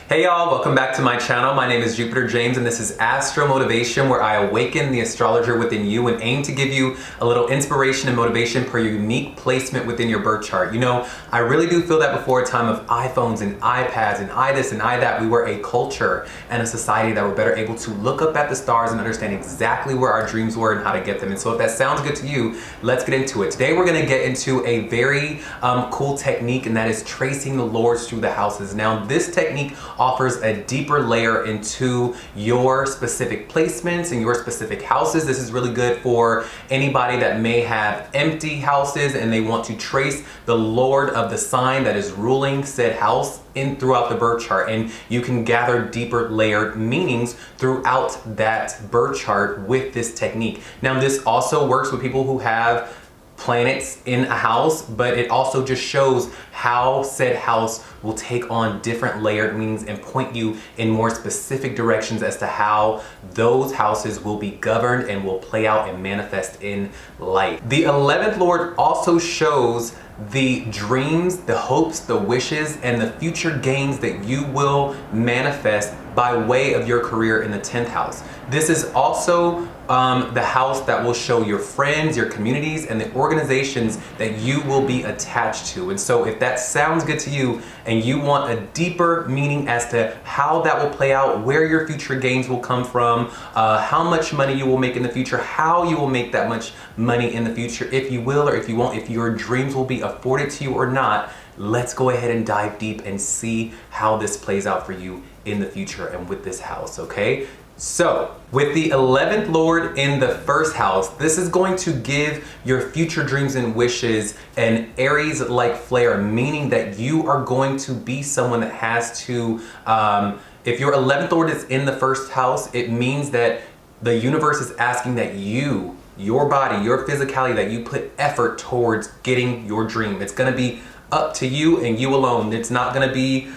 Hey y'all, welcome back to my channel. My name is Jupiter James and this is Astro Motivation, where I awaken the astrologer within you and aim to give you a little inspiration and motivation per your unique placement within your birth chart. You know, I really do feel that before a time of iPhones and iPads and this and that, we were a culture and a society that were better able to look up at the stars and understand exactly where our dreams were and how to get them. And so if that sounds good to you, let's get into it. Today we're gonna get into a very cool technique, and that is tracing the lords through the houses. Now this technique offers a deeper layer into your specific placements and your specific houses. This is really good for anybody that may have empty houses and they want to trace the lord of the sign that is ruling said house in throughout the birth chart, and you can gather deeper layered meanings throughout that birth chart with this technique. Now this also works with people who have planets in a house, but it also just shows how said house will take on different layered meanings and point you in more specific directions as to how those houses will be governed and will play out and manifest in life. The 11th Lord also shows the dreams, the hopes, the wishes, and the future gains that you will manifest by way of your career in the 10th house. This is also the house that will show your friends, your communities, and the organizations that you will be attached to. And so if that sounds good to you and you want a deeper meaning as to how that will play out, where your future gains will come from, how much money you will make in the future, how you will make that much money in the future, if you will or if you won't, if your dreams will be afforded to you or not, let's go ahead and dive deep and see how this plays out for you in the future and with this house, okay? So, with the 11th Lord in the first house, this is going to give your future dreams and wishes an Aries-like flair, meaning that you are going to be someone that has to, if your 11th Lord is in the first house, it means that the universe is asking that you, your body, your physicality, that you put effort towards getting your dream. It's gonna be up to you and you alone. It's not gonna be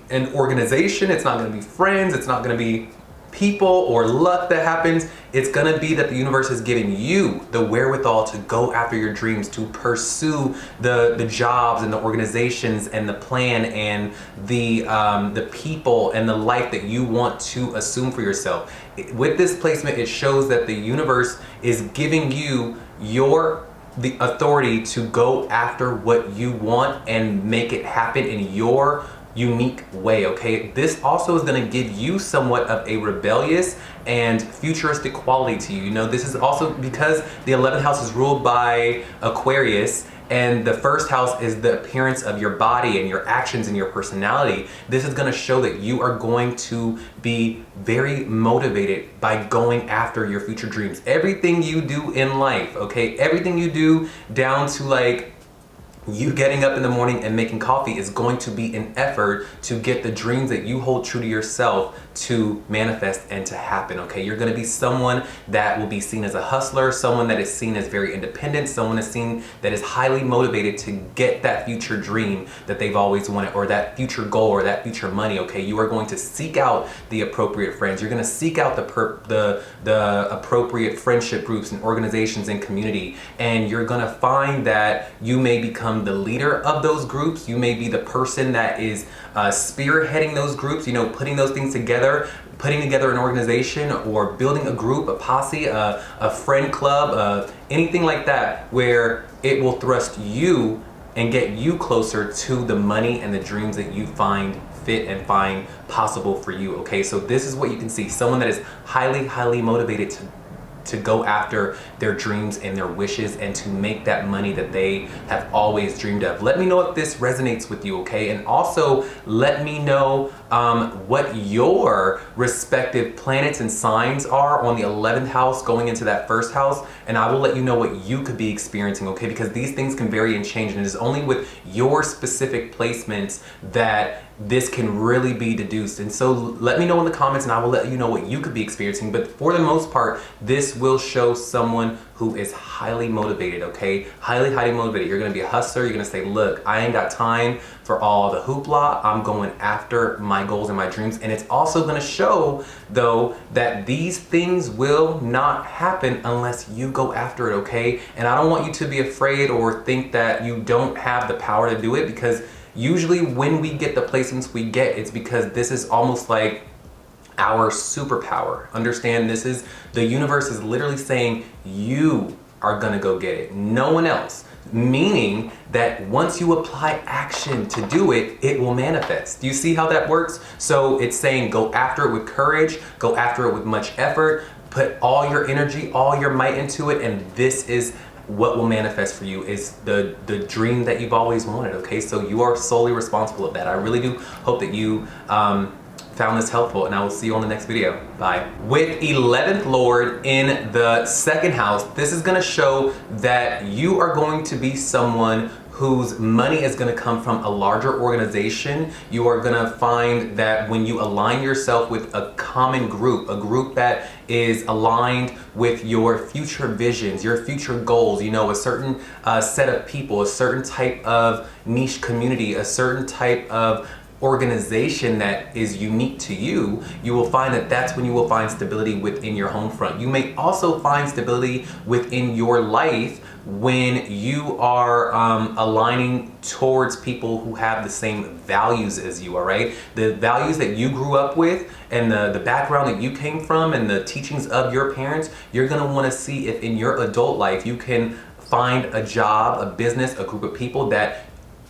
an organization, it's not gonna be friends, it's not gonna be people or luck that happens. It's gonna be that the universe is giving you the wherewithal to go after your dreams, to pursue the jobs and the organizations and the plan and the people and the life that you want to assume for yourself. With this placement, it shows that the universe is giving you the authority to go after what you want and make it happen in your unique way, okay? This also is gonna give you somewhat of a rebellious and futuristic quality to you. You know, this is also because the 11th house is ruled by Aquarius, and the first house is the appearance of your body and your actions and your personality. This is gonna show that you are going to be very motivated by going after your future dreams. Everything you do in life, okay? Everything you do down to like you getting up in the morning and making coffee is going to be an effort to get the dreams that you hold true to yourself to manifest and to happen, okay? You're gonna be someone that will be seen as a hustler, someone that is seen as very independent, someone is seen that is highly motivated to get that future dream that they've always wanted, or that future goal, or that future money, okay? You are going to seek out the appropriate friends. You're gonna seek out the appropriate friendship groups and organizations and community, and you're gonna find that you may become the leader of those groups. You may be the person that is spearheading those groups, you know, putting those things together, putting together an organization or building a group, a posse, a friend club, anything like that, where it will thrust you and get you closer to the money and the dreams that you find fit and find possible for you, okay? So this is what you can see, someone that is highly motivated to go after their dreams and their wishes and to make that money that they have always dreamed of. Let me know if this resonates with you, okay? And also let me know what your respective planets and signs are on the 11th house going into that first house, and I will let you know what you could be experiencing, okay? Because these things can vary and change, and it is only with your specific placements that this can really be deduced. And so let me know in the comments and I will let you know what you could be experiencing. But for the most part, this this will show someone who is highly motivated, okay? Highly motivated. You're gonna be a hustler. You're gonna say, look, I ain't got time for all the hoopla. I'm going after my goals and my dreams. And it's also gonna show, though, that these things will not happen unless you go after it, okay? And I don't want you to be afraid or think that you don't have the power to do it, because usually when we get the placements we get, it's because this is almost like our superpower. Understand, this is, the universe is literally saying you are gonna go get it, no one else. Meaning that once you apply action to do it, it will manifest. Do you see how that works? So it's saying go after it with courage, go after it with much effort, put all your energy, all your might into it, and this is what will manifest for you, is the dream that you've always wanted, okay? So you are solely responsible of that. I really do hope that you found this helpful, and I will see you on the next video. Bye. With 11th Lord in the second house, this is gonna show that you are going to be someone whose money is gonna come from a larger organization. You are gonna find that when you align yourself with a common group, a group that is aligned with your future visions, your future goals, you know, a certain set of people, a certain type of niche community, a certain type of organization that is unique to you, you will find that that's when you will find stability within your home front. You may also find stability within your life when you are aligning towards people who have the same values as you, all right? The values that you grew up with and the background that you came from and the teachings of your parents, you're gonna wanna see if in your adult life you can find a job, a business, a group of people that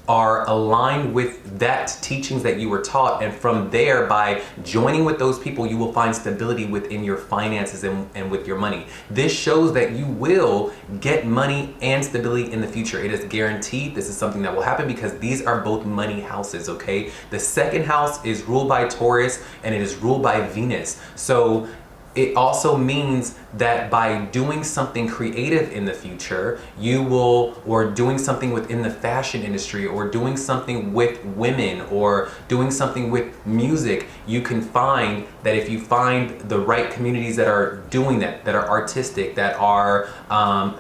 are aligned with that teachings that you were taught, and from there, by joining with those people, you will find stability within your finances and with your money. This shows that you will get money and stability in the future. It is guaranteed. This is something that will happen because these are both money houses, okay? The second house is ruled by Taurus and it is ruled by Venus. So it also means that by doing something creative in the future, you will, or doing something within the fashion industry, or doing something with women, or doing something with music, you can find that if you find the right communities that are doing that are artistic, that are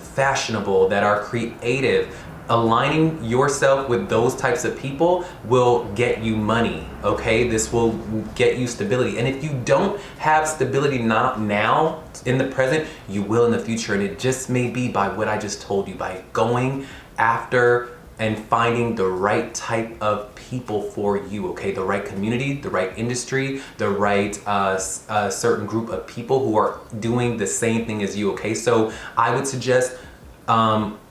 fashionable, that are creative, aligning yourself with those types of people will get you money, okay? This will get you stability. And if you don't have stability not now, in the present, you will in the future. And it just may be by what I just told you, by going after and finding the right type of people for you, okay? The right community, the right industry, the right certain group of people who are doing the same thing as you, okay? So I would suggest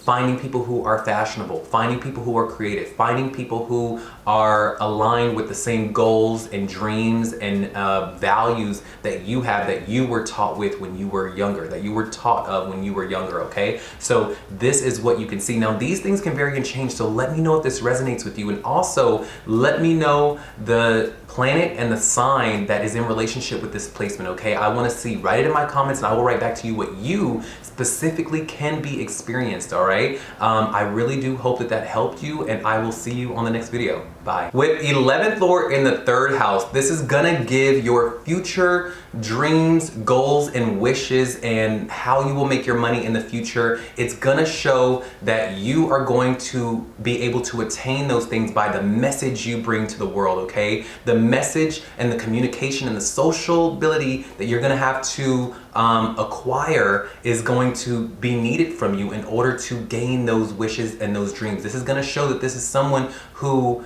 finding people who are fashionable, finding people who are creative, finding people who are aligned with the same goals and dreams and values that you have, that you were taught with when you were younger, that you were taught of when you were younger, okay? So this is what you can see. Now, these things can vary and change, so let me know if this resonates with you, and also let me know the planet and the sign that is in relationship with this placement, okay? I wanna see, write it in my comments and I will write back to you what you specifically can be experienced, all right? I really do hope that that helped you, and I will see you on the next video. Bye. With 11th Lord in the third house, this is gonna give your future dreams, goals, and wishes, and how you will make your money in the future. It's gonna show that you are going to be able to attain those things by the message you bring to the world, okay? The message and the communication and the social ability that you're gonna have to acquire is going to be needed from you in order to gain those wishes and those dreams. This is gonna show that this is someone who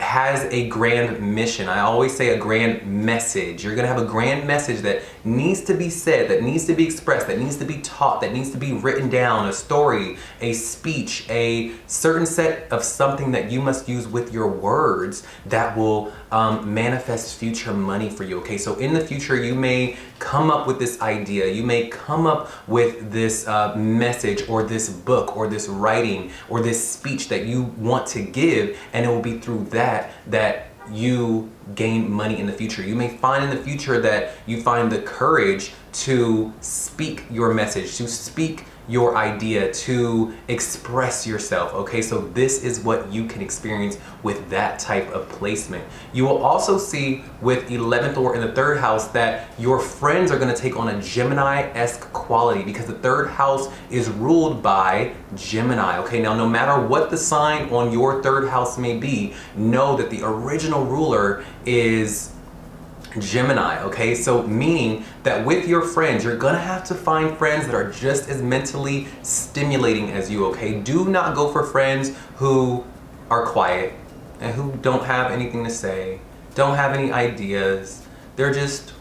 has a grand mission. I always say a grand message. You're gonna have a grand message that needs to be said, that needs to be expressed, that needs to be taught, that needs to be written down, a story, a speech, a certain set of something that you must use with your words that will manifest future money for you, okay? So in the future, you may come up with this idea, you may come up with this message or this book or this writing or this speech that you want to give, and it will be through that you gain money in the future. You may find in the future that you find the courage to speak your message, to speak your idea, to express yourself, okay? So this is what you can experience with that type of placement. You will also see with 11th Lord in the 3rd house that your friends are going to take on a Gemini-esque quality, because the 3rd house is ruled by Gemini, okay? Now, no matter what the sign on your 3rd house may be, know that the original ruler is Gemini, okay? So meaning that with your friends, you're gonna have to find friends that are just as mentally stimulating as you, okay? Do not go for friends who are quiet and who don't have anything to say, don't have any ideas. They're just,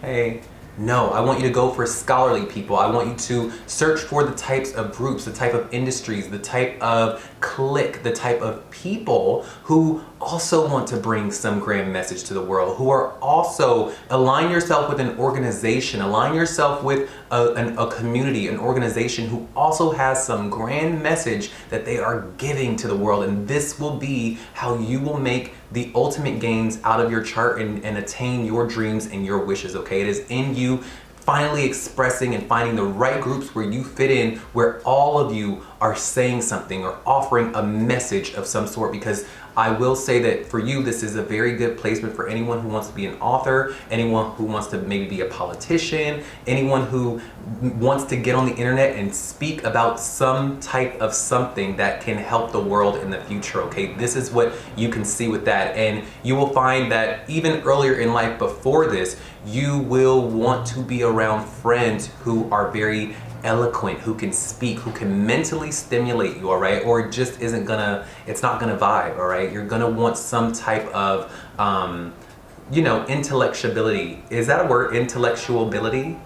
hey. No, I want you to go for scholarly people. I want you to search for the types of groups, the type of industries, the type of clique, the type of people who also want to bring some grand message to the world, who are also, align yourself with an organization, align yourself with a community, an organization who also has some grand message that they are giving to the world. And this will be how you will make the ultimate gains out of your chart and attain your dreams and your wishes, okay? It is in you finally expressing and finding the right groups where you fit in, where all of you are saying something or offering a message of some sort. Because I will say that for you, this is a very good placement for anyone who wants to be an author, anyone who wants to maybe be a politician, anyone who wants to get on the internet and speak about some type of something that can help the world in the future, okay? This is what you can see with that. And you will find that even earlier in life before this, you will want to be around friends who are very eloquent, who can speak, who can mentally stimulate you, all right? Or it just isn't gonna, it's not gonna vibe, all right? You're gonna want some type of, you know, intellectuality. Is that a word, intellectual ability?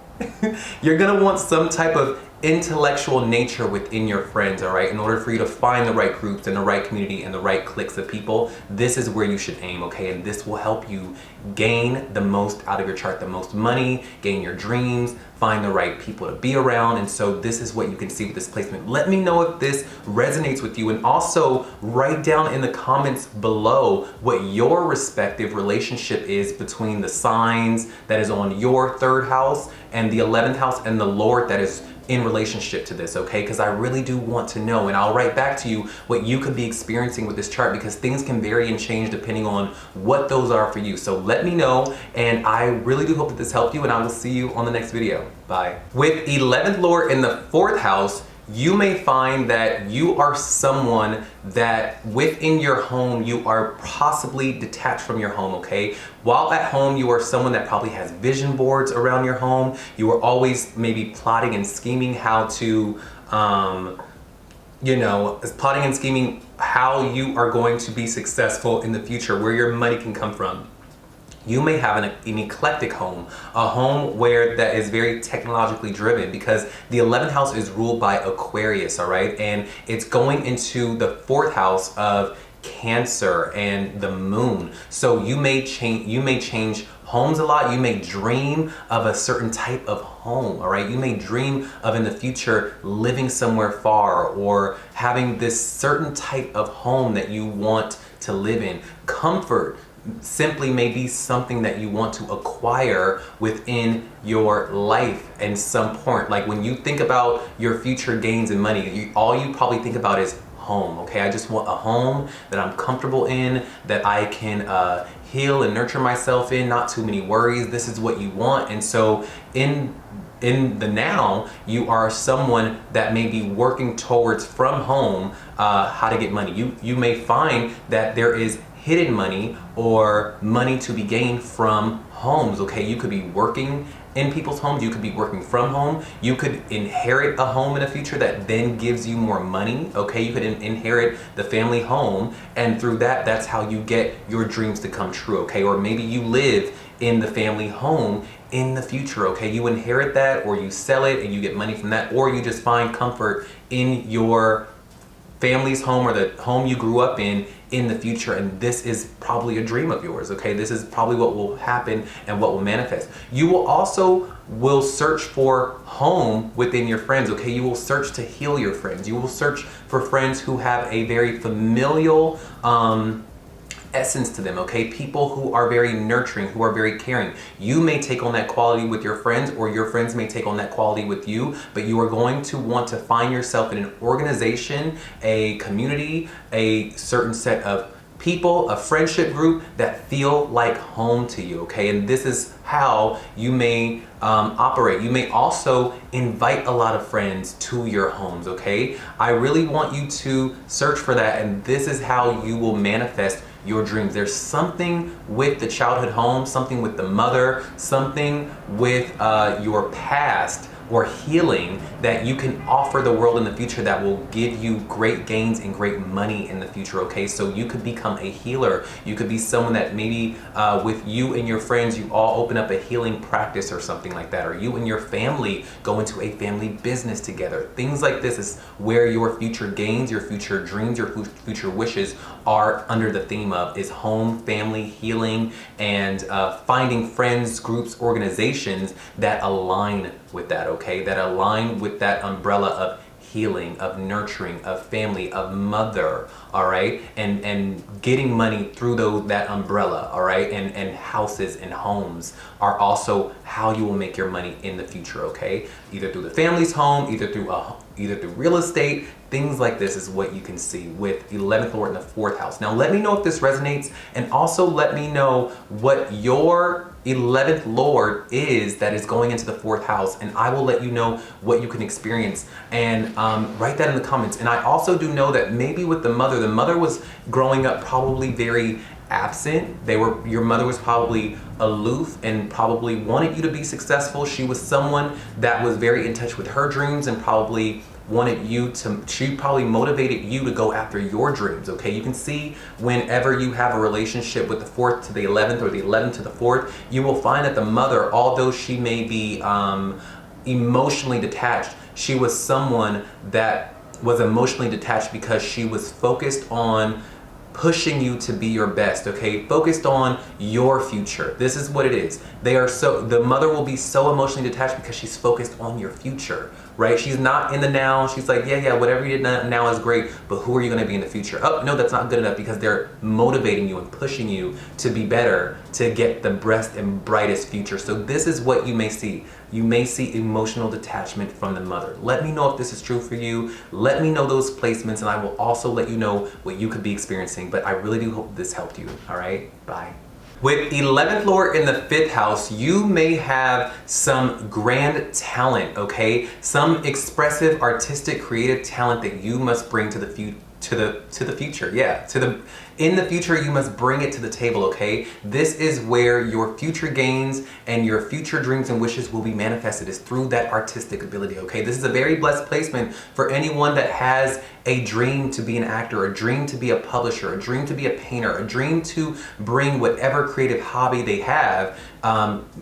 You're gonna want some type of intellectual nature within your friends, all right? In order for you to find the right groups and the right community and the right cliques of people, this is where you should aim, okay? And this will help you gain the most out of your chart, the most money, gain your dreams, find the right people to be around. And so this is what you can see with this placement. Let me know if this resonates with you, and also write down in the comments below what your respective relationship is between the signs that is on your 3rd house and the 11th house and the Lord that is in relationship to this, okay? Because I really do want to know, and I'll write back to you what you could be experiencing with this chart, because things can vary and change depending on what those are for you. So let me know, and I really do hope that this helped you, and I will see you on the next video. Bye. With 11th Lord in the 4th house, you may find that you are someone that within your home, you are possibly detached from your home, okay? While at home, you are someone that probably has vision boards around your home. You are always maybe plotting and scheming how to, you know, plotting and scheming how you are going to be successful in the future, where your money can come from. You may have an eclectic home, a home where that is very technologically driven, because the 11th house is ruled by Aquarius, all right? And it's going into the 4th house of Cancer and the moon. So you may change homes a lot. You may dream of a certain type of home, all right? You may dream of in the future living somewhere far, or having this certain type of home that you want to live in. Comfort simply may be something that you want to acquire within your life at some point. Like when you think about your future gains and money, all you probably think about is home, okay? I just want a home that I'm comfortable in, that I can heal and nurture myself in, not too many worries. This is what you want. And so in the now, you are someone that may be working towards from home how to get money. You may find that there is hidden money or money to be gained from homes, okay? You could be working in people's homes, you could be working from home, you could inherit a home in the future that then gives you more money, okay? You could inherit the family home, and through that, that's how you get your dreams to come true, okay? Or maybe you live in the family home in the future, okay? You inherit that, or you sell it and you get money from that, or you just find comfort in your family's home or the home you grew up in the future, and this is probably a dream of yours, okay? This is probably what will happen and what will manifest. You will also search for home within your friends, okay? You will search to heal your friends. You will search for friends who have a very familial essence to them, okay? People who are very nurturing, who are very caring. You may take on that quality with your friends, or your friends may take on that quality with you, but you are going to want to find yourself in an organization, a community, a certain set of people, a friendship group that feel like home to you, okay? And this is how you may operate. You may also invite a lot of friends to your homes, okay? I really want you to search for that, and this is how you will manifest your dreams. There's something with the childhood home, something with the mother, something with your past or healing that you can offer the world in the future that will give you great gains and great money in the future, okay? So you could become a healer. You could be someone that maybe with you and your friends, you all open up a healing practice or something like that, or you and your family go into a family business together. Things like this is where your future gains, your future dreams, your future wishes are under the theme of is home, family, healing, and finding friends, groups, organizations that align with that, okay? That align with that umbrella of healing, of nurturing, of family, of mother, all right? And getting money through that umbrella, all right? And houses and homes are also how you will make your money in the future, okay? Either through the family's home, either through real estate. Things like this is what you can see with 11th Lord in the 4th house. Now let me know if this resonates, and also let me know what your 11th Lord is that is going into the 4th house, and I will let you know what you can experience, and write that in the comments. And I also do know that maybe with the mother was growing up probably very absent. Your mother was probably aloof and probably wanted you to be successful. She was someone that was very in touch with her dreams and probably she probably motivated you to go after your dreams, okay? You can see whenever you have a relationship with the 4th to the 11th or the 11th to the 4th, you will find that the mother, although she may be emotionally detached, she was someone that was emotionally detached because she was focused on pushing you to be your best, okay? Focused on your future. This is what it is. The mother will be so emotionally detached because she's focused on your future, right? She's not in the now. She's like, yeah, whatever you did now is great, but who are you gonna be in the future? Oh, no, that's not good enough, because they're motivating you and pushing you to be better, to get the best and brightest future. So this is what you may see. You may see emotional detachment from the mother. Let me know if this is true for you. Let me know those placements, and I will also let you know what you could be experiencing. But I really do hope this helped you. All right, bye. With 11th Lord in the 5th house, you may have some grand talent, okay? Some expressive, artistic, creative talent that you must bring to the future. In the future, you must bring it to the table, okay? This is where your future gains and your future dreams and wishes will be manifested, is through that artistic ability, okay? This is a very blessed placement for anyone that has a dream to be an actor, a dream to be a publisher, a dream to be a painter, a dream to bring whatever creative hobby they have,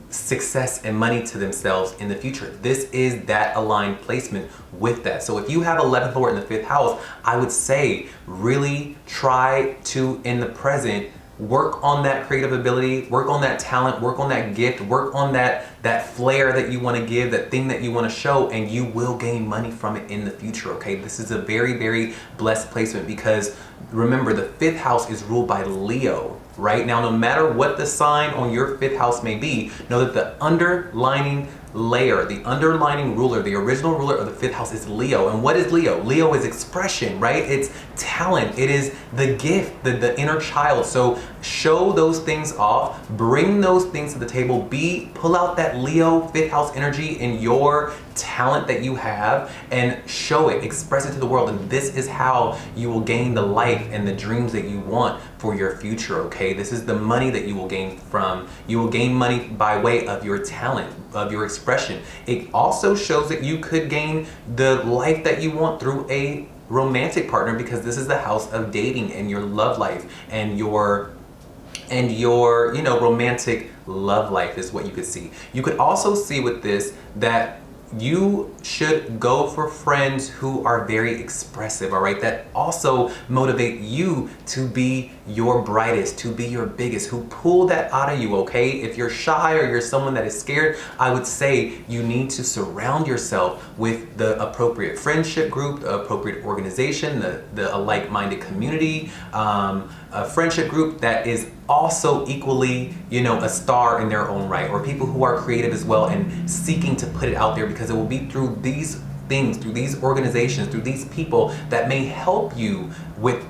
success and money to themselves in the future. This is that aligned placement with that. So if you have 11th Lord in the 5th house, I would say really try to, in the present, work on that creative ability, work on that talent, work on that gift, work on that flair that you want to give, that thing that you want to show, and you will gain money from it in the future, okay? This is a very, very blessed placement, because remember, the 5th house is ruled by Leo, right? Now, no matter what the sign on your 5th house may be, know that the underlining layer, the underlining ruler, the original ruler of the 5th house is Leo. And what is Leo? Leo is expression, right? It's talent. It is the gift, the inner child. So show those things off, bring those things to the table, pull out that Leo 5th house energy in your talent that you have and show it, express it to the world. And this is how you will gain the life and the dreams that you want for your future, okay? This is the money that you will gain from. You will gain money by way of your talent, of your expression. It also shows that you could gain the life that you want through a romantic partner, because this is the house of dating and your love life and your romantic love life is what you could see. You could also see with this that you should go for friends who are very expressive, all right, that also motivate you to be your brightest, to be your biggest, who pull that out of you, okay? If you're shy or you're someone that is scared, I would say you need to surround yourself with the appropriate friendship group, the appropriate organization, the like-minded community, a friendship group that is also equally, you know, a star in their own right, or people who are creative as well and seeking to put it out there, because it will be through these things, through these organizations, through these people that may help you with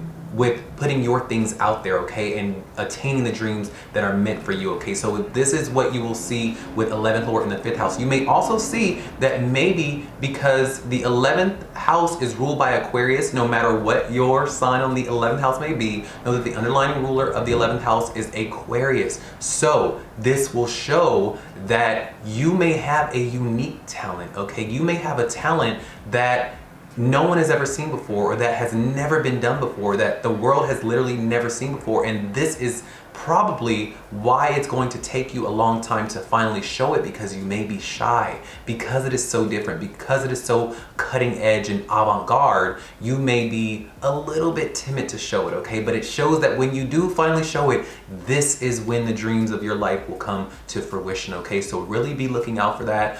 putting your things out there, okay, and attaining the dreams that are meant for you, okay? So this is what you will see with 11th Lord in the 5th house. You may also see that maybe because the 11th house is ruled by Aquarius, no matter what your sign on the 11th house may be, know that the underlying ruler of the 11th house is Aquarius. So this will show that you may have a unique talent, okay? You may have a talent that no one has ever seen before, or that has never been done before, that the world has literally never seen before. And this is probably why it's going to take you a long time to finally show it, because you may be shy, because it is so different, because it is so cutting edge and avant-garde. You may be a little bit timid to show it, okay? But it shows that when you do finally show it, this is when the dreams of your life will come to fruition, okay? So really be looking out for that.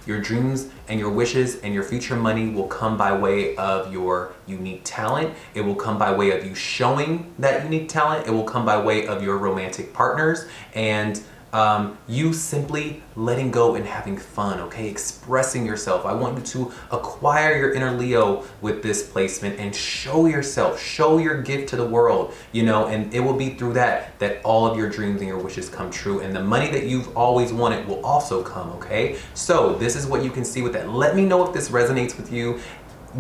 Your dreams and your wishes and your future money will come by way of your unique talent. It will come by way of you showing that unique talent. It will come by way of your romantic partners, and you simply letting go and having fun, okay? Expressing yourself. I want you to acquire your inner Leo with this placement and show yourself, show your gift to the world, you know, and it will be through that all of your dreams and your wishes come true, and the money that you've always wanted will also come, okay? So this is what you can see with that. Let me know if this resonates with you,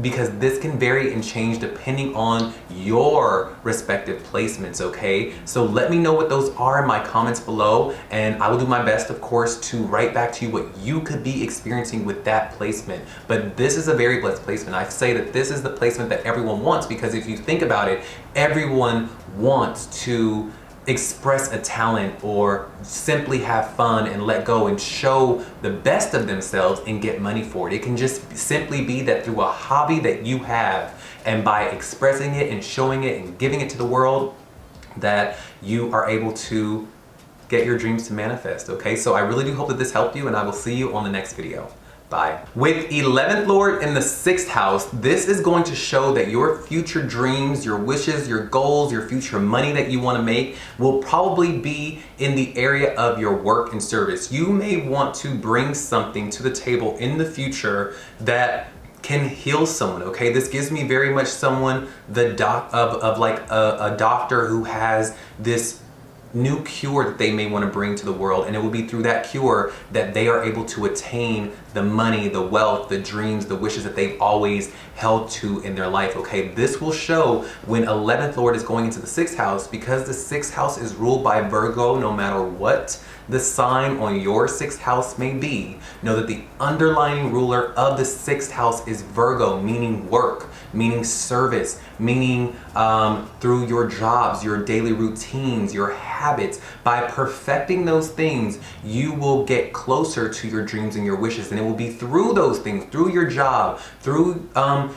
because this can vary and change depending on your respective placements, okay? So let me know what those are in my comments below, and I will do my best, of course, to write back to you what you could be experiencing with that placement. But this is a very blessed placement. I say that this is the placement that everyone wants, because if you think about it, everyone wants to express a talent or simply have fun and let go and show the best of themselves and get money for it. It can just simply be that through a hobby that you have, and by expressing it and showing it and giving it to the world, that you are able to get your dreams to manifest, okay? So I really do hope that this helped you, and I will see you on the next video. Bye. With 11th Lord in the 6th house, this is going to show that your future dreams, your wishes, your goals, your future money that you want to make will probably be in the area of your work and service. You may want to bring something to the table in the future that can heal someone, okay? This gives me very much someone, a doctor who has this new cure that they may want to bring to the world, and it will be through that cure that they are able to attain the money, the wealth, the dreams, the wishes that they've always held to in their life, okay? This will show when 11th Lord is going into the 6th house, because the 6th house is ruled by Virgo. No matter what the sign on your 6th house may be, know that the underlying ruler of the 6th house is Virgo, meaning work, meaning service, meaning through your jobs, your daily routines, your habits. By perfecting those things, you will get closer to your dreams and your wishes, and it will be through those things, through your job, through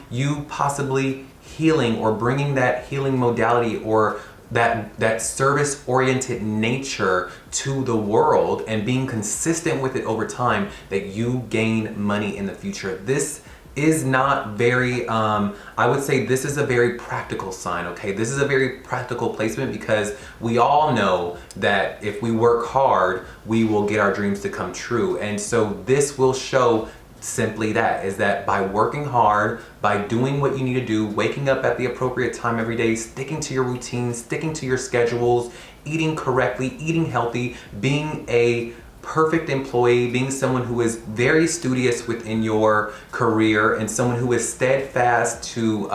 you possibly healing or bringing that healing modality or that service-oriented nature to the world and being consistent with it over time, that you gain money in the future. This is not very, I would say this is a very practical sign, okay? This is a very practical placement, because we all know that if we work hard, we will get our dreams to come true. And so this will show simply that, is that by working hard, by doing what you need to do, waking up at the appropriate time every day, sticking to your routines, sticking to your schedules, eating correctly, eating healthy, being a perfect employee, being someone who is very studious within your career, and someone who is steadfast to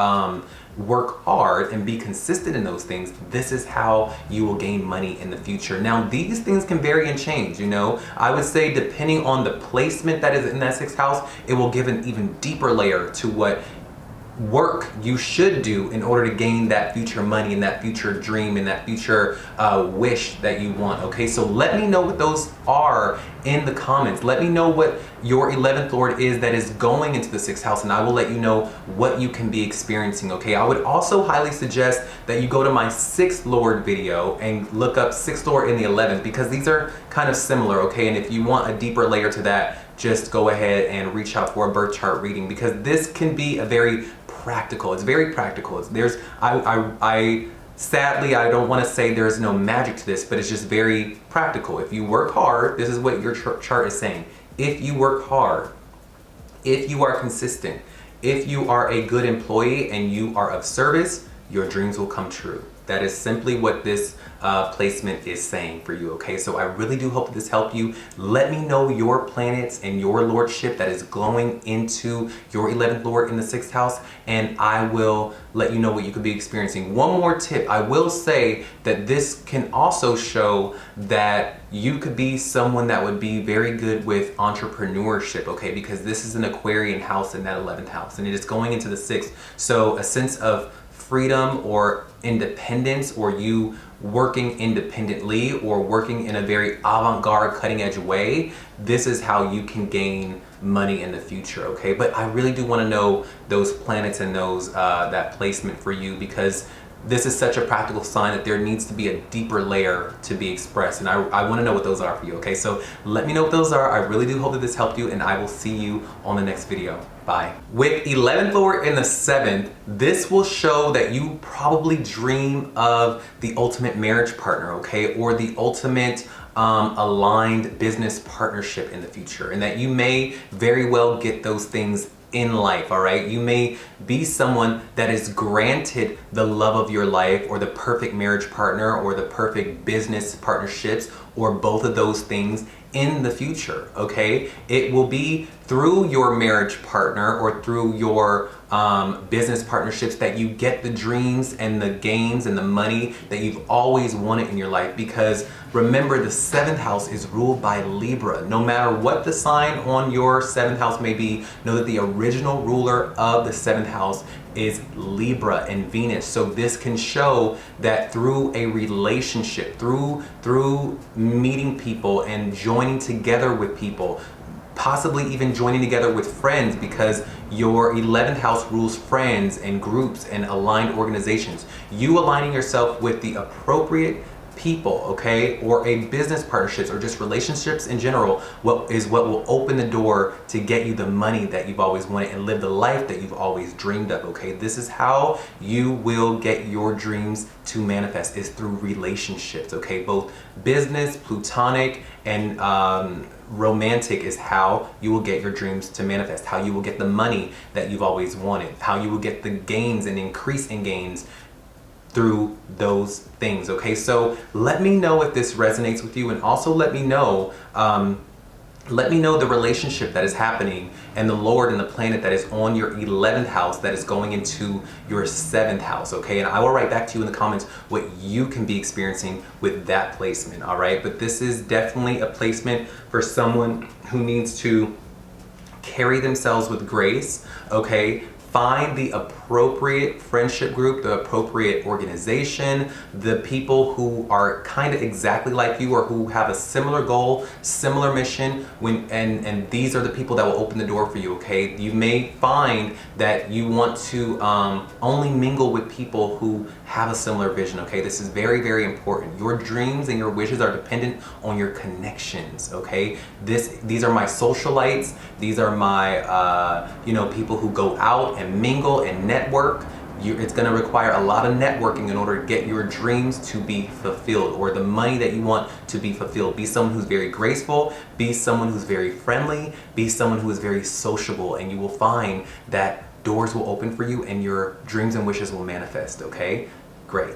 work hard and be consistent in those things, this is how you will gain money in the future. Now, these things can vary and change, you know. I would say depending on the placement that is in that 6th house, it will give an even deeper layer to what work you should do in order to gain that future money and that future dream and that future wish that you want. Okay, so let me know what those are in the comments. Let me know what your 11th Lord is that is going into the 6th house, and I will let you know what you can be experiencing. Okay, I would also highly suggest that you go to my 6th Lord video and look up 6th Lord in the 11th, because these are kind of similar. Okay, and if you want a deeper layer to that, just go ahead and reach out for a birth chart reading, because this can be a very practical. It's very practical. Sadly, I don't want to say there's no magic to this, but it's just very practical. If you work hard, this is what your chart is saying. If you work hard, if you are consistent, if you are a good employee and you are of service, your dreams will come true. That is simply what this placement is saying for you, okay? So I really do hope that this helped you. Let me know your planets and your lordship that is glowing into your 11th Lord in the 6th house, and I will let you know what you could be experiencing. One more tip, I will say that this can also show that you could be someone that would be very good with entrepreneurship, okay? Because this is an Aquarian house in that 11th house, and it is going into the 6th. So a sense of freedom or independence, or you working independently or working in a very avant-garde, cutting-edge way, this is how you can gain money in the future, okay? But I really do want to know those planets and those that placement for you, because this is such a practical sign that there needs to be a deeper layer to be expressed, and I want to know what those are for you, okay? So let me know what those are. I really do hope that this helped you, and I will see you on the next video. Bye. With 11th Lord in the 7th, this will show that you probably dream of the ultimate marriage partner, okay? Or the ultimate aligned business partnership in the future, and that you may very well get those things in life, all right? You may be someone that is granted the love of your life, or the perfect marriage partner, or the perfect business partnerships, or both of those things in the future, okay? It will be through your marriage partner or through your business partnerships that you get the dreams and the gains and the money that you've always wanted in your life. Because remember, the 7th house is ruled by Libra. No matter what the sign on your 7th house may be, know that the original ruler of the 7th house is Libra and Venus. So this can show that through a relationship, through meeting people and joining together with people, possibly even joining together with friends, because your 11th house rules friends and groups and aligned organizations. You aligning yourself with the appropriate people, okay, or a business partnerships, or just relationships in general, what will open the door to get you the money that you've always wanted and live the life that you've always dreamed of, okay? This is how you will get your dreams to manifest, is through relationships, okay? Both business, platonic, and romantic is how you will get your dreams to manifest, how you will get the money that you've always wanted, how you will get the gains and increase in gains through those things, okay? So let me know if this resonates with you, and also let me know the relationship that is happening and the Lord and the planet that is on your 11th house that is going into your 7th house, okay? And I will write back to you in the comments what you can be experiencing with that placement, all right? But this is definitely a placement for someone who needs to carry themselves with grace, okay? Find the appropriate friendship group, the appropriate organization, the people who are kind of exactly like you, or who have a similar goal, similar mission, and these are the people that will open the door for you, okay? You may find that you want to only mingle with people who have a similar vision, okay? This is very, very important. Your dreams and your wishes are dependent on your connections, okay? These are my socialites. These are my, people who go out and mingle and network. It's going to require a lot of networking in order to get your dreams to be fulfilled, or the money that you want to be fulfilled. Be someone who's very graceful, be someone who's very friendly, be someone who is very sociable, and you will find that doors will open for you and your dreams and wishes will manifest, okay? Great.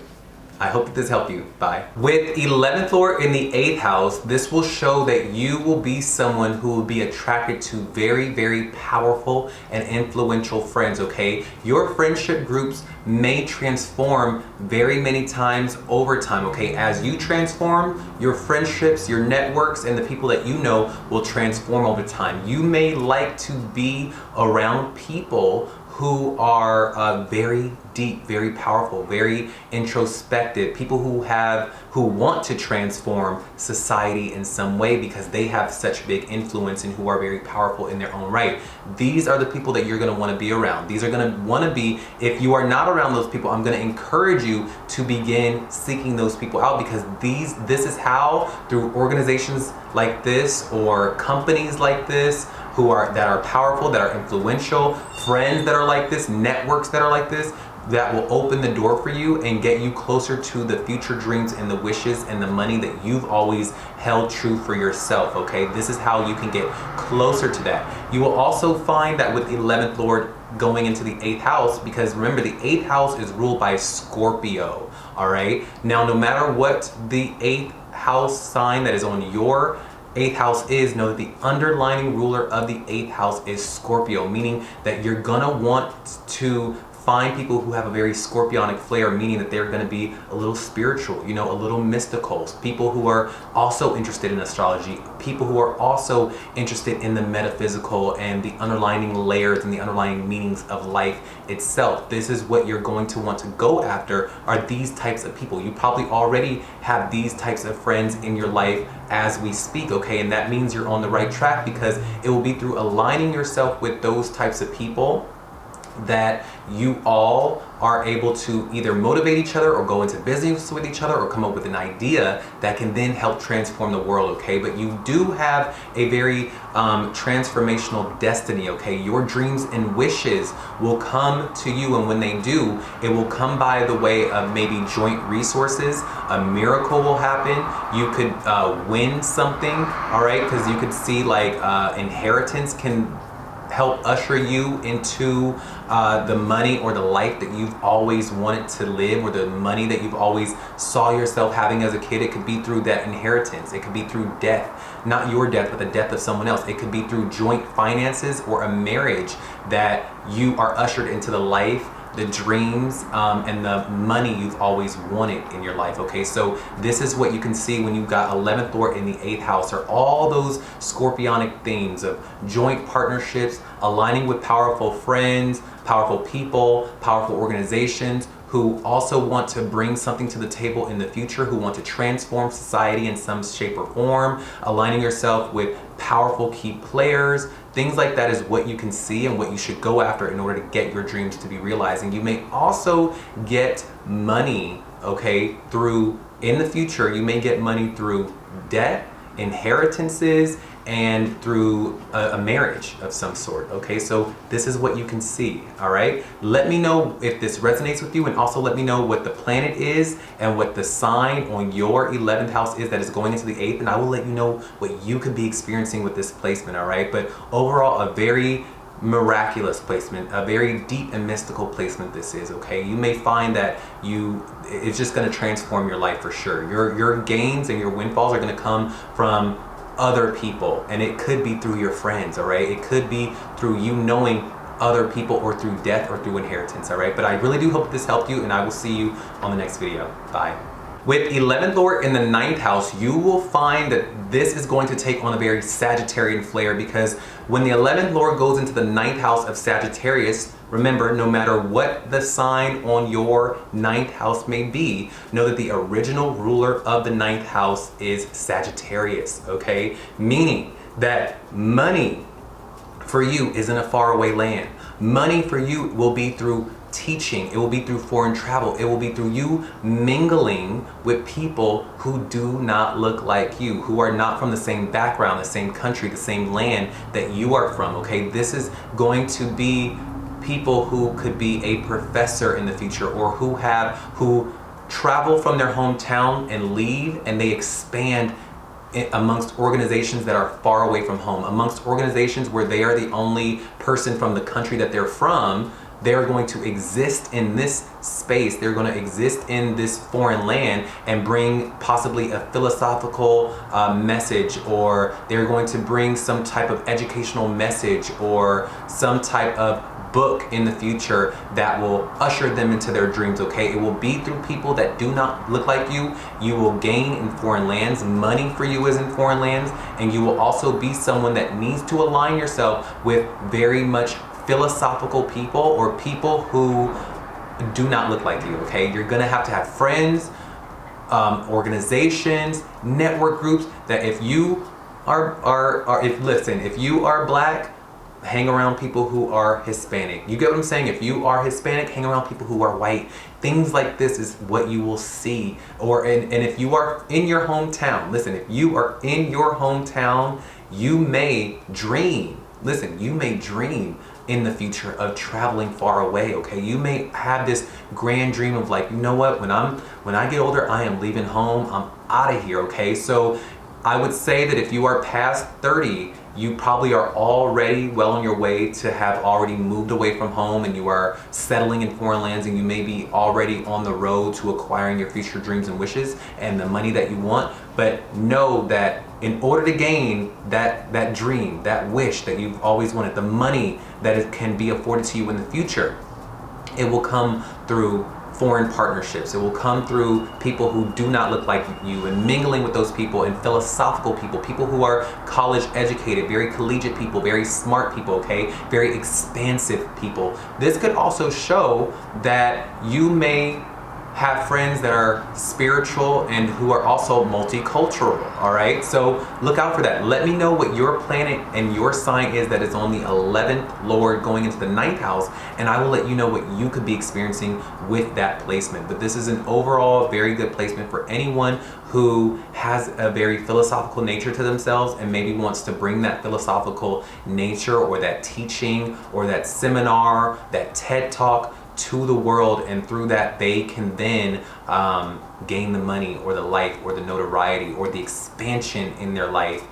I hope that this helped you. Bye. With 11th Lord in the 8th house, this will show that you will be someone who will be attracted to very, very powerful and influential friends, okay? Your friendship groups may transform very many times over time, okay? As you transform, your friendships, your networks, and the people that you know will transform over time. You may like to be around people who are very deep, very powerful, very introspective, people who want to transform society in some way because they have such big influence and who are very powerful in their own right. These are the people that you're going to want to be around. These are going to want to be, if you are not around those people, I'm going to encourage you to begin seeking those people out, because this is how, through organizations like this or companies like this that are powerful, that are influential, friends that are like this, networks that are like this, that will open the door for you and get you closer to the future dreams and the wishes and the money that you've always held true for yourself, okay? This is how you can get closer to that. You will also find that with 11th Lord going into the 8th house, because remember, the 8th house is ruled by Scorpio, all right? Now, no matter what the 8th house sign that is on your 8th house is, know that the underlying ruler of the 8th house is Scorpio, meaning that you're gonna want to find people who have a very scorpionic flair, meaning that they're going to be a little spiritual, you know, a little mystical, people who are also interested in astrology, people who are also interested in the metaphysical and the underlying layers and the underlying meanings of life itself. This is what you're going to want to go after, are these types of people. You probably already have these types of friends in your life as we speak, okay? And that means you're on the right track, because it will be through aligning yourself with those types of people that you all are able to either motivate each other or go into business with each other or come up with an idea that can then help transform the world, okay? But you do have a very transformational destiny, okay? Your dreams and wishes will come to you, and when they do, it will come by the way of maybe joint resources. A miracle will happen. You could win something, all right? Because you could see like inheritance can help usher you into the money or the life that you've always wanted to live, or the money that you've always saw yourself having as a kid. It could be through that inheritance. It could be through death, not your death, but the death of someone else. It could be through joint finances or a marriage that you are ushered into the life, the dreams, and the money you've always wanted in your life, okay? So this is what you can see when you've got 11th Lord in the 8th house, are all those scorpionic themes of joint partnerships, aligning with powerful friends, powerful people, powerful organizations who also want to bring something to the table in the future, who want to transform society in some shape or form, aligning yourself with powerful key players. Things like that is what you can see and what you should go after in order to get your dreams to be realized. And you may also get money, okay, in the future, you may get money through debt, inheritances, and through a marriage of some sort, okay? So this is what you can see, all right? Let me know if this resonates with you, and also let me know what the planet is and what the sign on your 11th house is that is going into the 8th, and I will let you know what you could be experiencing with this placement, all right? But overall, a very miraculous placement, a very deep and mystical placement this is, okay? You may find that it's just gonna transform your life for sure. Your gains and your windfalls are gonna come from other people, and it could be through your friends, all right? It could be through you knowing other people, or through death, or through inheritance, all right? But I really do hope this helped you, and I will see you on the next video. Bye. With 11th Lord in the 9th house, you will find that this is going to take on a very Sagittarian flair, because when the 11th Lord goes into the 9th house of Sagittarius, remember, no matter what the sign on your 9th house may be, know that the original ruler of the 9th house is Sagittarius, okay? Meaning that money for you isn't a faraway land. Money for you will be through teaching, it will be through foreign travel, it will be through you mingling with people who do not look like you, who are not from the same background, the same country, the same land that you are from, okay? This is going to be people who could be a professor in the future, or who travel from their hometown and leave, and they expand amongst organizations that are far away from home, amongst organizations where they are the only person from the country that they're from. They're going to exist in this space, they're going to exist in this foreign land and bring possibly a philosophical message, or they're going to bring some type of educational message, or some type of book in the future that will usher them into their dreams, okay? It will be through people that do not look like you. You will gain in foreign lands. Money for you is in foreign lands, and you will also be someone that needs to align yourself with very much philosophical people or people who do not look like you, okay? You're gonna have to have friends, organizations, network groups that if you if you are black, hang around people who are Hispanic. You get what I'm saying? If you are Hispanic, hang around people who are white. Things like this is what you will see. And if you are in your hometown, listen, if you are in your hometown, you may dream. Listen, you may dream in the future of traveling far away, okay? You may have this grand dream of like, you know what, when I get older, I am leaving home, I'm out of here, okay? So I would say that if you are past 30, you probably are already well on your way to have already moved away from home, and you are settling in foreign lands, and you may be already on the road to acquiring your future dreams and wishes and the money that you want. But know that in order to gain that dream, that wish that you've always wanted, the money that it can be afforded to you in the future, it will come through foreign partnerships. It will come through people who do not look like you, and mingling with those people, and philosophical people who are college educated, very collegiate people, very smart people, okay? Very expansive people. This could also show that you may have friends that are spiritual and who are also multicultural, all right? So look out for that. Let me know what your planet and your sign is that is on the 11th Lord going into the 9th house, and I will let you know what you could be experiencing with that placement. But this is an overall very good placement for anyone who has a very philosophical nature to themselves and maybe wants to bring that philosophical nature or that teaching or that seminar, that TED Talk to the world, and through that they can then gain the money or the life or the notoriety or the expansion in their life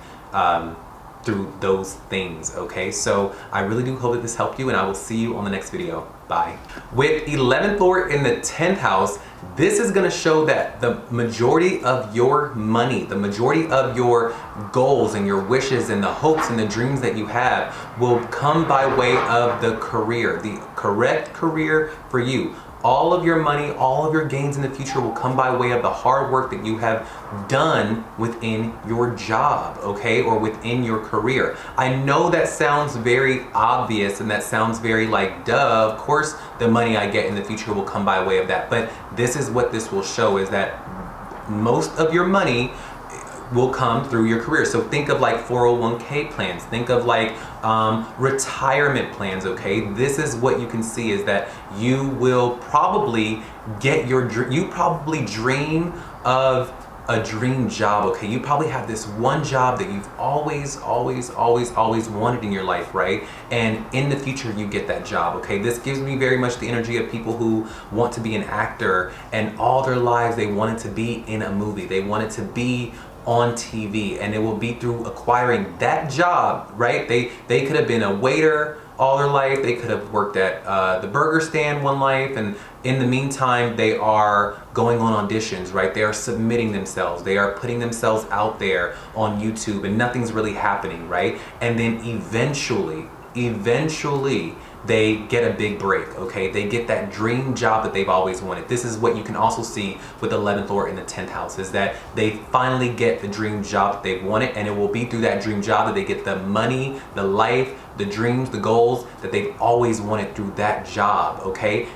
through those things, okay? So I really do hope that this helped you, and I will see you on the next video. Bye. With 11th Lord in the 10th house, this is going to show that the majority of your money, the majority of your goals and your wishes and the hopes and the dreams that you have will come by way of the career, the correct career for you. All of your money, all of your gains in the future will come by way of the hard work that you have done within your job, okay, or within your career. I know that sounds very obvious and that sounds very like, duh, of course the money I get in the future will come by way of that. But this is what this will show, is that most of your money will come through your career. So think of like 401k plans, think of like retirement plans, okay? This is what you can see, is that you will probably get you probably dream of a dream job, okay? You probably have this one job that you've always wanted in your life, right? And in the future you get that job, okay? This gives me very much the energy of people who want to be an actor, and all their lives they wanted to be in a movie, they wanted to be on TV, and it will be through acquiring that job, right? They could have been a waiter all their life, they could have worked at the burger stand one life, and in the meantime they are going on auditions, right? They are submitting themselves, they are putting themselves out there on YouTube, and nothing's really happening, right? And then eventually they get a big break, okay? They get that dream job that they've always wanted. This is what you can also see with 11th Lord in the 10th house, is that they finally get the dream job that they've wanted, and it will be through that dream job that they get the money, the life, the dreams, the goals that they've always wanted through that job, okay?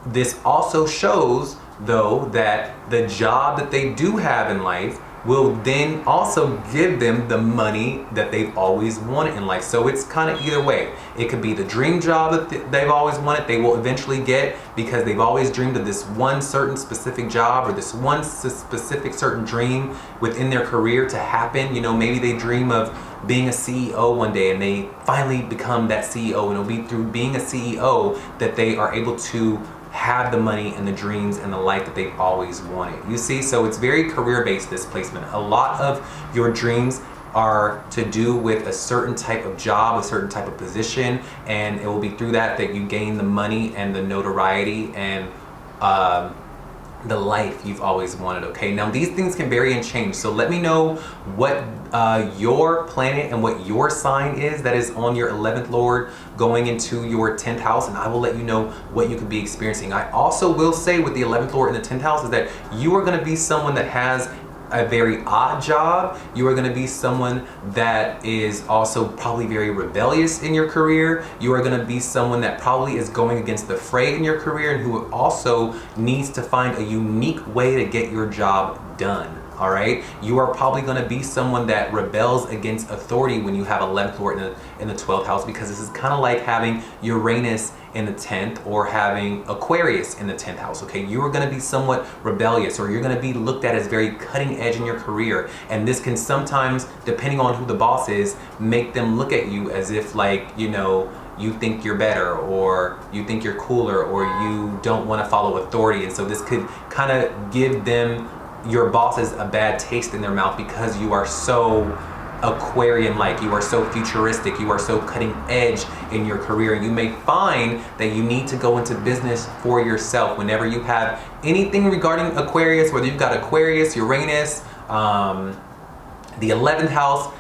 This also shows, though, that the job that they do have in life will then also give them the money that they've always wanted in life. So it's kind of either way. It could be the dream job that they've always wanted, they will eventually get, because they've always dreamed of this one certain specific job or this one specific certain dream within their career to happen. You know, maybe they dream of being a CEO one day, and they finally become that CEO, and it'll be through being a CEO that they are able to have the money and the dreams and the life that they've always wanted. You see, so it's very career-based, this placement. A lot of your dreams are to do with a certain type of job, a certain type of position, and it will be through that you gain the money and the notoriety and the life you've always wanted, okay? Now these things can vary and change, so let me know what your planet and what your sign is that is on your 11th Lord going into your 10th house, and I will let you know what you could be experiencing. I also will say with the 11th Lord in the 10th house is that you are going to be someone that has a very odd job. You are going to be someone that is also probably very rebellious in your career. You are going to be someone that probably is going against the fray in your career and who also needs to find a unique way to get your job done. All right, you are probably going to be someone that rebels against authority when you have 11th Lord in the 12th house, because this is kind of like having Uranus in the 10th or having Aquarius in the 10th house. Okay, you are going to be somewhat rebellious, or you're going to be looked at as very cutting edge in your career, and this can sometimes, depending on who the boss is, make them look at you as if, like, you know, you think you're better, or you think you're cooler, or you don't want to follow authority. And so this could kind of give them, your bosses, a bad taste in their mouth, because you are so Aquarian-like, you are so futuristic, you are so cutting edge in your career. You may find that you need to go into business for yourself whenever you have anything regarding Aquarius, whether you've got Aquarius, Uranus, the 11th house.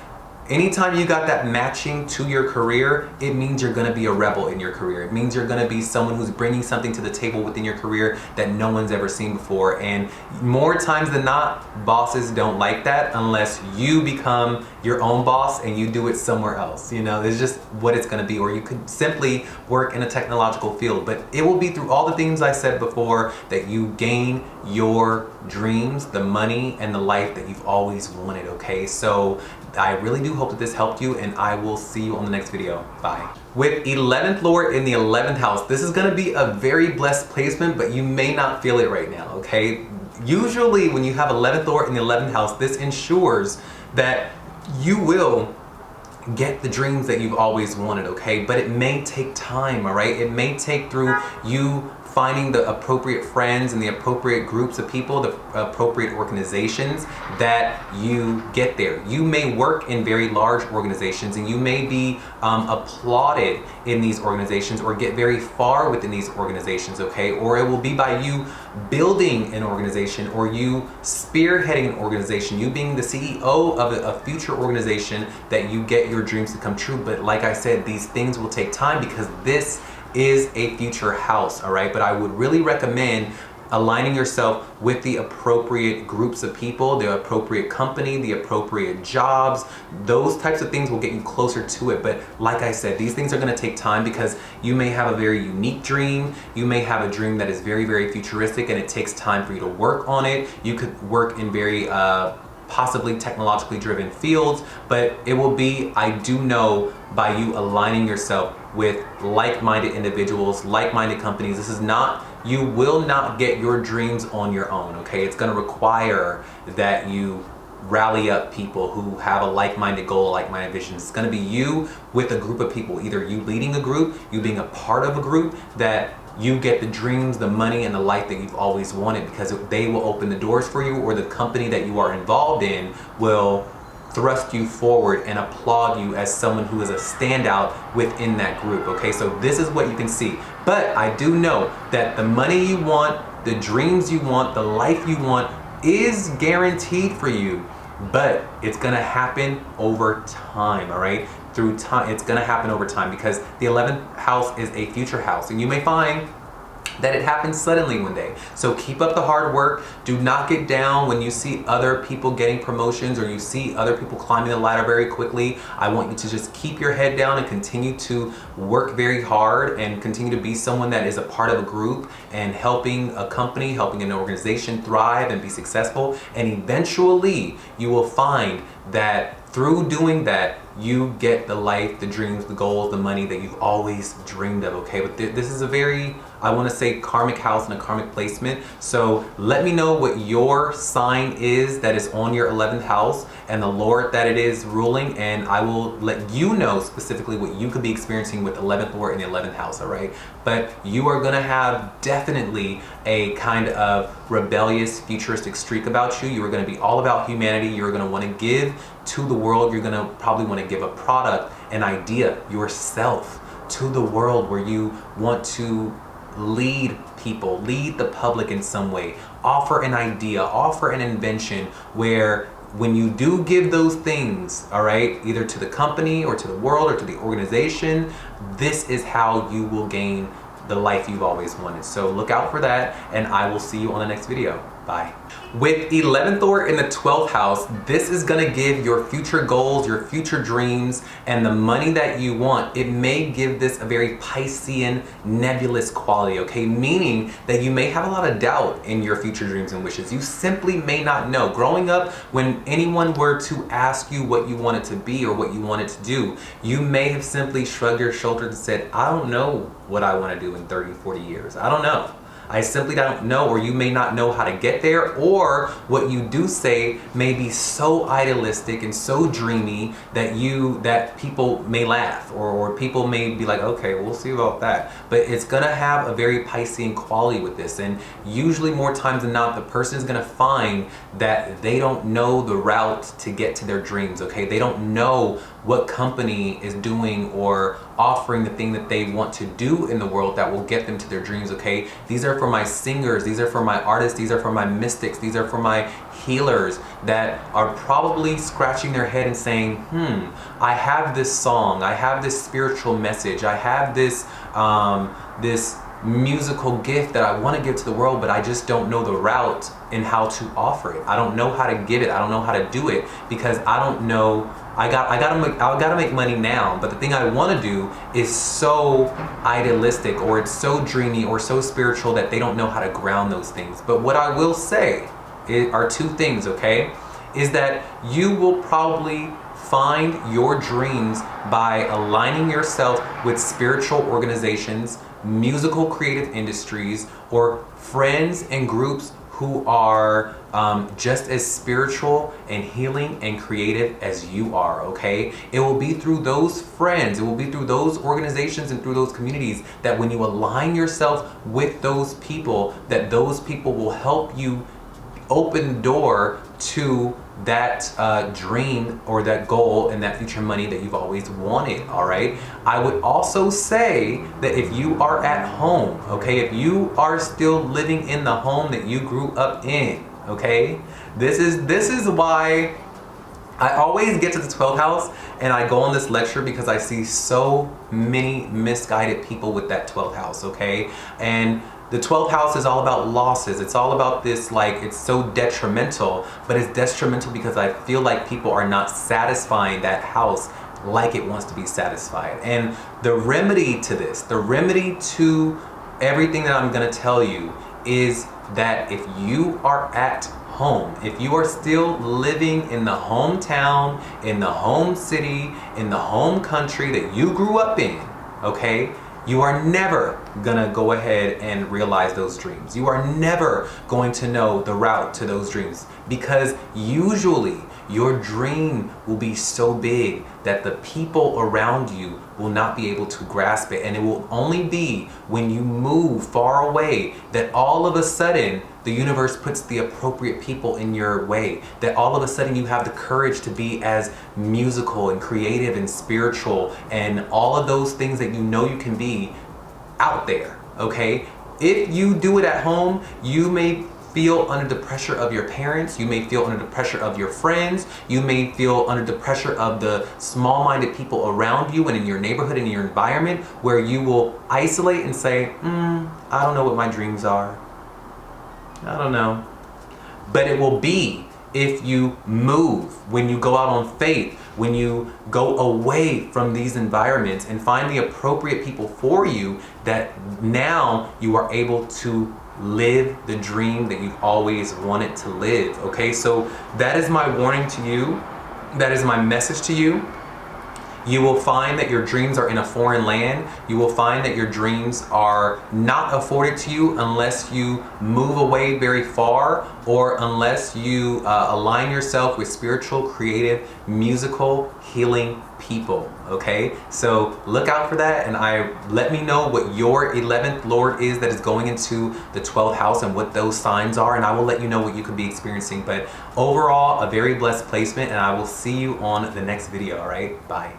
Anytime you got that matching to your career, it means you're going to be a rebel in your career. It means you're going to be someone who's bringing something to the table within your career that no one's ever seen before. And more times than not, bosses don't like that unless you become your own boss and you do it somewhere else. You know, it's just what it's going to be. Or you could simply work in a technological field. But it will be through all the things I said before that you gain your dreams, the money, and the life that you've always wanted. Okay, so I really do hope that this helped you, and I will see you on the next video. Bye. With 11th Lord in the 11th house, this is going to be a very blessed placement, but you may not feel it right now, okay? Usually when you have 11th Lord in the 11th house, this ensures that you will get the dreams that you've always wanted, okay? But it may take time, all right? It may take through you finding the appropriate friends and the appropriate groups of people, the appropriate organizations that you get there. You may work in very large organizations and you may be applauded in these organizations or get very far within these organizations, okay? Or it will be by you building an organization or you spearheading an organization, you being the CEO of a future organization that you get your dreams to come true. But like I said, these things will take time because this is a future house, all right? But I would really recommend aligning yourself with the appropriate groups of people, the appropriate company, the appropriate jobs. Those types of things will get you closer to it. But like I said, these things are going to take time because you may have a very unique dream. You may have a dream that is very, very futuristic and it takes time for you to work on it. You could work in very possibly technologically driven fields, but it will be, I do know, by you aligning yourself with like-minded individuals, like-minded companies. This is not, you will not get your dreams on your own, okay? It's gonna require that you rally up people who have a like-minded goal, a like-minded vision. It's gonna be you with a group of people, either you leading a group, you being a part of a group, that you get the dreams, the money, and the life that you've always wanted, because they will open the doors for you, or the company that you are involved in will thrust you forward and applaud you as someone who is a standout within that group, okay? So this is what you can see. But I do know that the money you want, the dreams you want, the life you want is guaranteed for you, but it's gonna happen over time, all right? Through time, it's gonna happen over time because the 11th house is a future house, and you may find that it happens suddenly one day. So keep up the hard work. Do not get down when you see other people getting promotions or you see other people climbing the ladder very quickly. I want you to just keep your head down and continue to work very hard and continue to be someone that is a part of a group and helping a company, helping an organization thrive and be successful. And eventually you will find that through doing that, you get the life, the dreams, the goals, the money that you've always dreamed of, okay? But this is a very, I want to say, karmic house and a karmic placement. So let me know what your sign is that is on your 11th house and the Lord that it is ruling, and I will let you know specifically what you could be experiencing with 11th Lord in the 11th house, all right? But you are going to have definitely a kind of rebellious, futuristic streak about you. You are going to be all about humanity. You're going to want to give to the world. You're going to probably want to give a product, an idea, yourself to the world, where you want to lead people, lead the public in some way, offer an idea, offer an invention, where when you do give those things, all right, either to the company or to the world or to the organization, this is how you will gain the life you've always wanted. So look out for that, and I will see you on the next video. Bye. With 11th Lord in the 12th house, this is going to give your future goals, your future dreams, and the money that you want. It may give this a very Piscean, nebulous quality, okay? Meaning that you may have a lot of doubt in your future dreams and wishes. You simply may not know. Growing up, when anyone were to ask you what you wanted to be or what you wanted to do, you may have simply shrugged your shoulders and said, I don't know what I want to do in 30, 40 years. I don't know. I simply don't know, or you may not know how to get there, or what you do say may be so idealistic and so dreamy that people may laugh, or people may be like, okay, we'll see about that. But it's gonna have a very Piscean quality with this, and usually more times than not, the person is gonna find that they don't know the route to get to their dreams, okay? They don't know what company is doing or offering the thing that they want to do in the world that will get them to their dreams, okay? These are for my singers, these are for my artists, these are for my mystics, these are for my healers that are probably scratching their head and saying, I have this song, I have this spiritual message, I have this this musical gift that I want to give to the world, but I just don't know the route and how to offer it. I don't know how to give it. I don't know how to do it because I don't know. I gotta make money now, but the thing I want to do is so idealistic, or it's so dreamy or so spiritual that they don't know how to ground those things. But what I will say are two things, okay? Is that you will probably find your dreams by aligning yourself with spiritual organizations, musical creative industries, or friends and groups who are just as spiritual and healing and creative as you are, okay? It will be through those friends, it will be through those organizations and through those communities that when you align yourself with those people, that those people will help you open the door to that dream or that goal and that future money that you've always wanted, all right? I would also say that if you are at home, okay, if you are still living in the home that you grew up in, okay, this is why I always get to the 12th house and I go on this lecture, because I see so many misguided people with that 12th house, okay? And the 12th house is all about losses. It's all about this, like, it's so detrimental, but it's detrimental because I feel like people are not satisfying that house like it wants to be satisfied. And the remedy to this, the remedy to everything that I'm gonna tell you is that if you are at home, if you are still living in the hometown, in the home city, in the home country that you grew up in, okay, you are never gonna go ahead and realize those dreams. You are never going to know the route to those dreams, because usually your dream will be so big that the people around you will not be able to grasp it. And it will only be when you move far away that all of a sudden the universe puts the appropriate people in your way, that all of a sudden you have the courage to be as musical and creative and spiritual and all of those things that you know you can be out there, okay? If you do it at home, you may feel under the pressure of your parents, you may feel under the pressure of your friends, you may feel under the pressure of the small-minded people around you and in your neighborhood and in your environment, where you will isolate and say, I don't know what my dreams are. I don't know. But it will be if you move, when you go out on faith, when you go away from these environments and find the appropriate people for you, that now you are able to live the dream that you've always wanted to live, okay? So that is my warning to you. That is my message to you. You will find that your dreams are in a foreign land. You will find that your dreams are not afforded to you unless you move away very far, or unless you align yourself with spiritual, creative, musical, healing people, okay? So look out for that, and let me know what your 11th Lord is that is going into the 12th house and what those signs are, and I will let you know what you could be experiencing. But overall, a very blessed placement, and I will see you on the next video, all right? Bye.